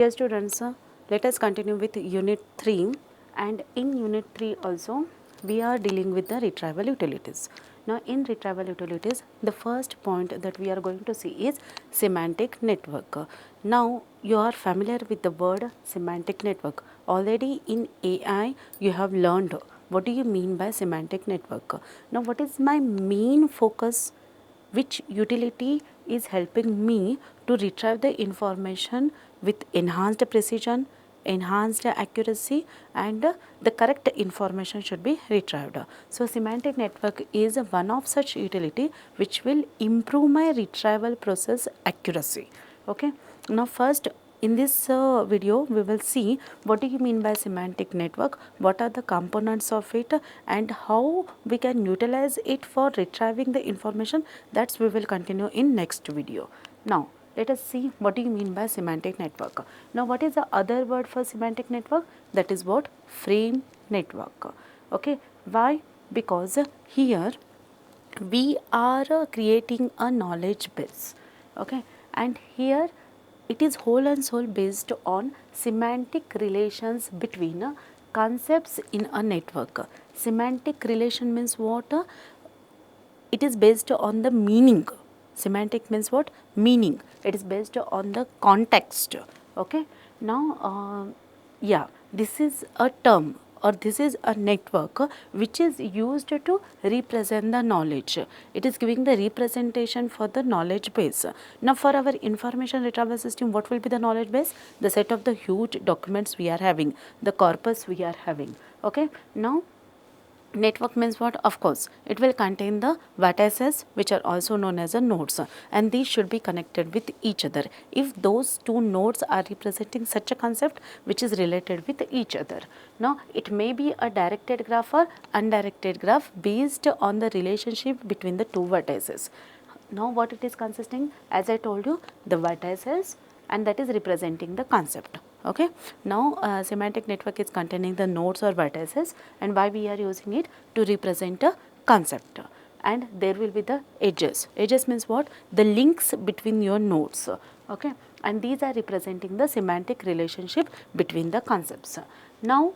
Dear students, let us continue with Unit 3, and in Unit 3 also we are dealing with the retrieval utilities. Now in retrieval utilities, the first point that we are going to see is semantic network. Now you are familiar with the word semantic network. Already in AI you have learned what do you mean by semantic network. Now what is my main focus? Which utility is helping me to retrieve the information with enhanced precision, enhanced accuracy, and the correct information should be retrieved. So semantic network is one of such utility which will improve my retrieval process accuracy. Okay. Now first, in this video we will see what do you mean by semantic network, what are the components of it, and how we can utilize it for retrieving the information. That's we will continue in next video. Now let us see what do you mean by semantic network. Now what is the other word for semantic network? That is what? Frame network. Okay. Why? Because here we are creating a knowledge base. Okay. And here it is whole and soul based on semantic relations between concepts in a network. Semantic relation means what? It is based on the meaning. Semantic means what? Meaning. It is based on the context. Okay. Now, yeah, this is a term or this is a network which is used to represent the knowledge. It is giving the representation for the knowledge base. Now for our information retrieval system, what will be the knowledge base? The set of the huge documents we are having, the corpus we are having. Okay. Now network means what? Of course, it will contain the vertices which are also known as the nodes, and these should be connected with each other. If those two nodes are representing such a concept which is related with each other. Now, it may be a directed graph or undirected graph based on the relationship between the two vertices. Now, what it is consisting? As I told you, the vertices, and that is representing the concept. Okay. Now semantic network is containing the nodes or vertices, and why we are using it? To represent a concept. And there will be the edges. Edges means what? The links between your nodes. Okay. And these are representing the semantic relationship between the concepts. Now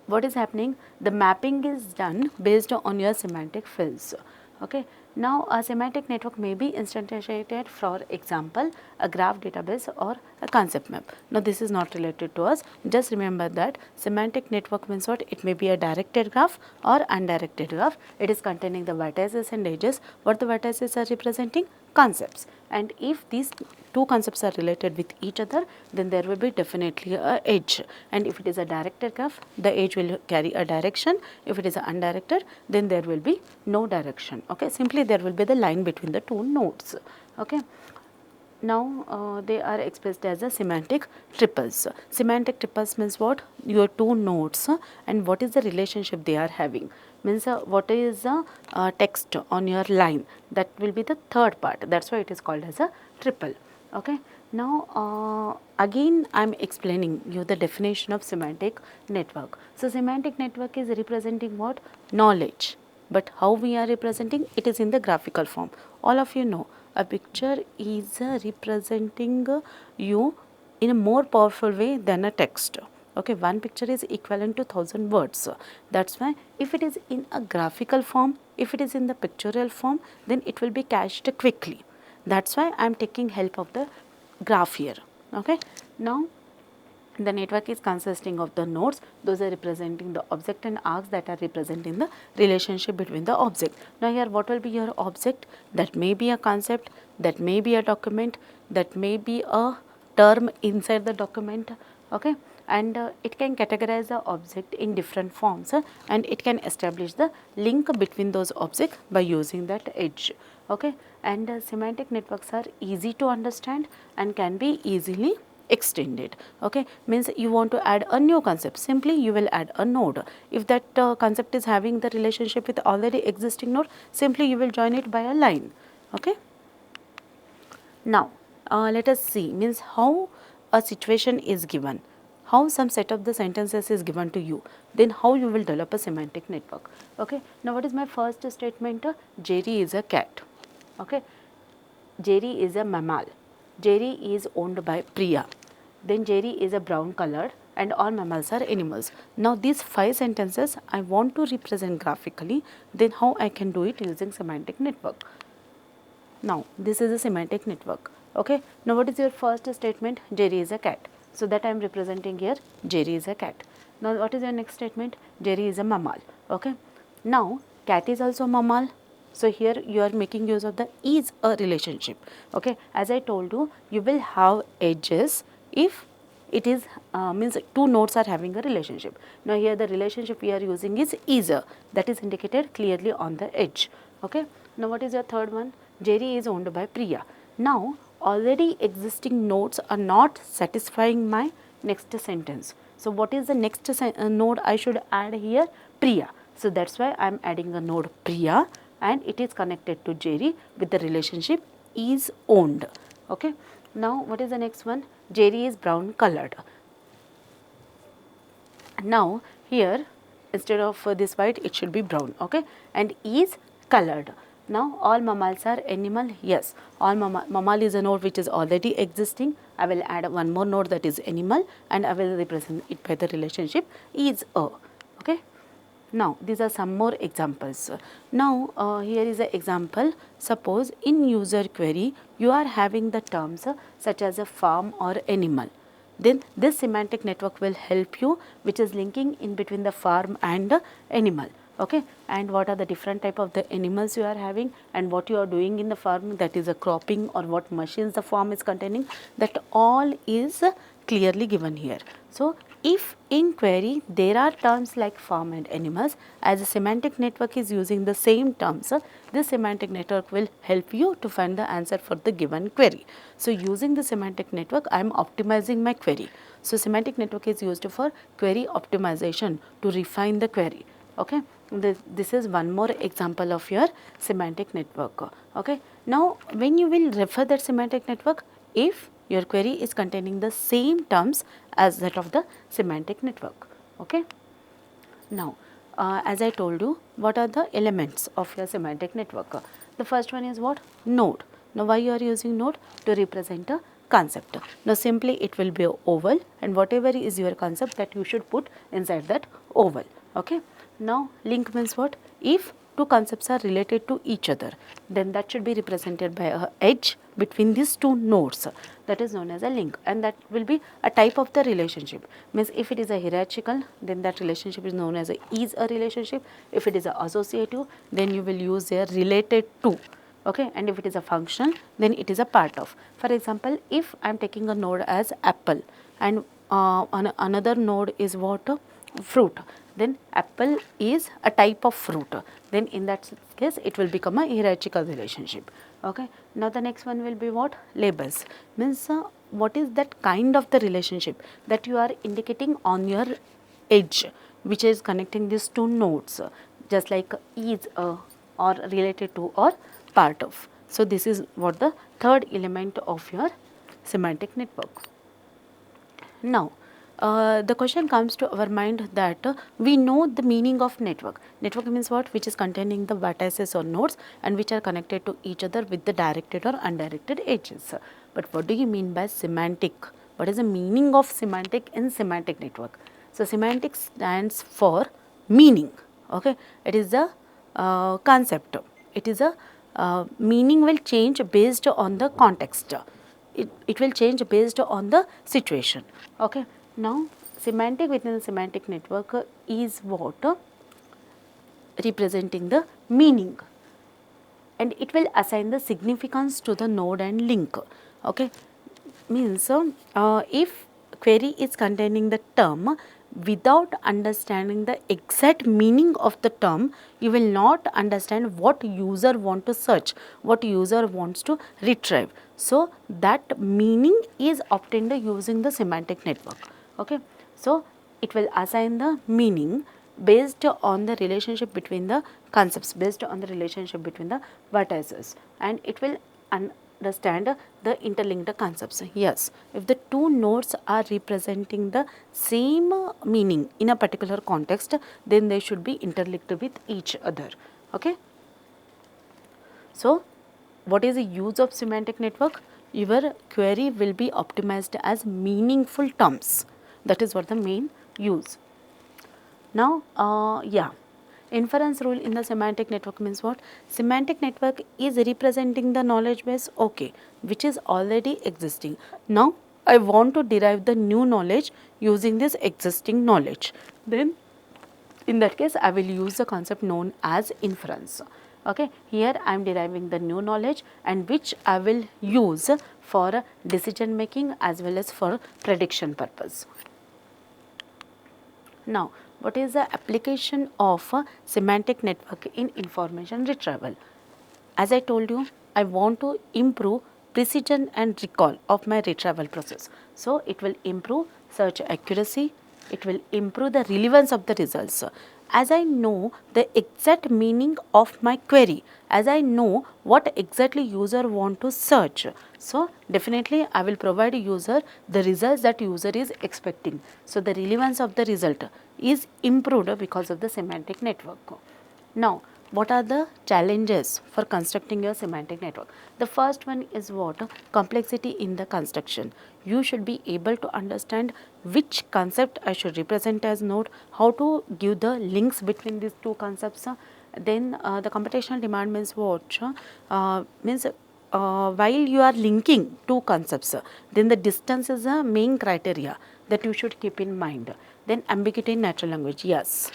what is happening? The mapping is done based on your semantic fields. Okay. Now a semantic network may be instantiated, for example, a graph database or a concept map. Now this is not related to us. Just remember that semantic network means what? It may be a directed graph or undirected graph. It is containing the vertices and edges. What the vertices are representing? Concepts. And if these two concepts are related with each other, then there will be definitely a edge. And if it is a directed graph, the edge will carry a direction. If it is undirected, then there will be no direction. Okay. Simply there will be the line between the two nodes. Okay. Now they are expressed as a semantic triples. Semantic triples means what? Your two nodes, and what is the relationship they are having? Means what is the text on your line? That will be the third part. That's why it is called as a triple. Okay. Now again I am explaining you the definition of semantic network. So semantic network is representing what? Knowledge. But how we are representing? It is in the graphical form. All of you know a picture is representing you in a more powerful way than a text. Okay, one picture is equivalent to 1000 words. That's why if it is in a graphical form, if it is in the pictorial form, then it will be cached quickly. That's why I am taking help of the graph here. Okay. Now the network is consisting of the nodes. Those are representing the object, and arcs that are representing the relationship between the object. Now here what will be your object? That may be a concept, that may be a document, that may be a term inside the document. Okay. And it can categorize the object in different forms, and it can establish the link between those objects by using that edge. Okay. And semantic networks are easy to understand and can be easily extended. Okay. Means you want to add a new concept, simply you will add a node. If that concept is having the relationship with already existing node, simply you will join it by a line. Okay. Now let us see, means how a situation is given, how some set of the sentences is given to you, then how you will develop a semantic network. Okay. Now what is my first statement? Jerry is a cat. Okay. Jerry is a mammal. Jerry is owned by Priya. Then Jerry is a brown colored and all mammals are animals. Now these 5 sentences I want to represent graphically. Then how I can do it using semantic network? Now this is a semantic network. Okay. Now what is your first statement? Jerry is a cat. So that I am representing here Jerry is a cat. Now what is your next statement? Jerry is a mammal. Okay. Now cat is also mammal. So here you are making use of the is a relationship. Okay. As I told you, you will have edges if it is means two nodes are having a relationship. Now here the relationship we are using is a, that is indicated clearly on the edge. Okay. Now what is your third one? Jerry is owned by Priya. Now already existing nodes are not satisfying my next sentence. So what is the next node I should add here? Priya. So that's why I am adding a node Priya and it is connected to Jerry with the relationship is owned. Okay. Now what is the next one? Jerry is brown colored. Now here instead of this white it should be brown. Okay. And is colored. Now all mammals are animal. Yes, all mammal is a node which is already existing. I will add one more node that is animal and I will represent it by the relationship is a. Okay. Now these are some more examples. Now here is an example. Suppose in user query you are having the terms such as a farm or animal. Then this semantic network will help you, which is linking in between the farm and the animal. Okay. And what are the different type of the animals you are having and what you are doing in the farm, that is a cropping, or what machines the farm is containing, that all is clearly given here. So if in query there are terms like farm and animals, as a semantic network is using the same terms, this semantic network will help you to find the answer for the given query. So using the semantic network I am optimizing my query. So semantic network is used for query optimization to refine the query. Okay. This is one more example of your semantic network. Okay. Now when you will refer that semantic network, if your query is containing the same terms as that of the semantic network. Okay. Now as I told you, what are the elements of your semantic network? The first one is what? Node. Now why you are using node? To represent a concept. Now simply it will be a oval and whatever is your concept that you should put inside that oval. Okay. Now link means what? If two concepts are related to each other, then that should be represented by a edge between these two nodes, that is known as a link, and that will be a type of the relationship. Means if it is a hierarchical, then that relationship is known as a is a relationship. If it is a associative, then you will use a related to. Okay. And if it is a function, then it is a part of. For example, if I am taking a node as apple and another node is what? Fruit, then apple is a type of fruit, then in that case it will become a hierarchical relationship. Okay. Now the next one will be what? Labels. Means what is that kind of the relationship that you are indicating on your edge, which is connecting these two nodes, just like is or related to or part of. So this is what the third element of your semantic network. Now the question comes to our mind that we know the meaning of network. Network means what? Which is containing the vertices or nodes and which are connected to each other with the directed or undirected edges. But what do you mean by semantic? What is the meaning of semantic in semantic network? So semantic stands for meaning. Okay. It is a concept. It is a meaning will change based on the context. It will change based on the situation. Okay. Now semantic within the semantic network is what? Representing the meaning, and it will assign the significance to the node and link. Okay. Means if query is containing the term, without understanding the exact meaning of the term, you will not understand what user want to search, what user wants to retrieve. So that meaning is obtained using the semantic network. Okay. So it will assign the meaning based on the relationship between the concepts, based on the relationship between the vertices, and it will understand the interlinked concepts. Yes, if the two nodes are representing the same meaning in a particular context, then they should be interlinked with each other. Okay. So what is the use of semantic network? your query will be optimized as meaningful terms. That is what the main use. Now, inference rule in the semantic network means what? Semantic network is representing the knowledge base, okay, which is already existing. Now, I want to derive the new knowledge using this existing knowledge. Then, in that case, I will use the concept known as inference. Okay, here I am deriving the new knowledge and which I will use for decision making as well as for prediction purpose. Now, what is the application of a semantic network in information retrieval? As I told you, I want to improve precision and recall of my retrieval process. So, it will improve search accuracy, it will improve the relevance of the results. As I know the exact meaning of my query, as I know what exactly user want to search, so definitely I will provide user the results that user is expecting. So, the relevance of the result is improved because of the semantic network. Now, what are the challenges for constructing your semantic network? The first one is what? Complexity in the construction. You should be able to understand which concept I should represent as node, how to give the links between these two concepts. Then the computational demand means what? While you are linking two concepts, then the distance is a main criteria that you should keep in mind. Then ambiguity in natural language, yes.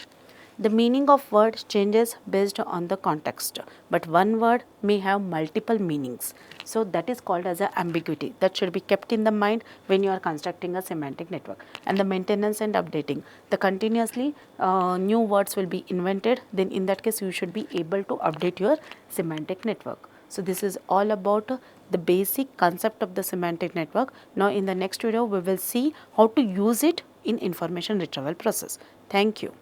The meaning of word changes based on the context, but one word may have multiple meanings. So that is called as a ambiguity. That should be kept in the mind when you are constructing a semantic network. And the maintenance and updating. The continuously new words will be invented. Then in that case, you should be able to update your semantic network. So this is all about the basic concept of the semantic network. Now in the next video, we will see how to use it in information retrieval process. Thank you.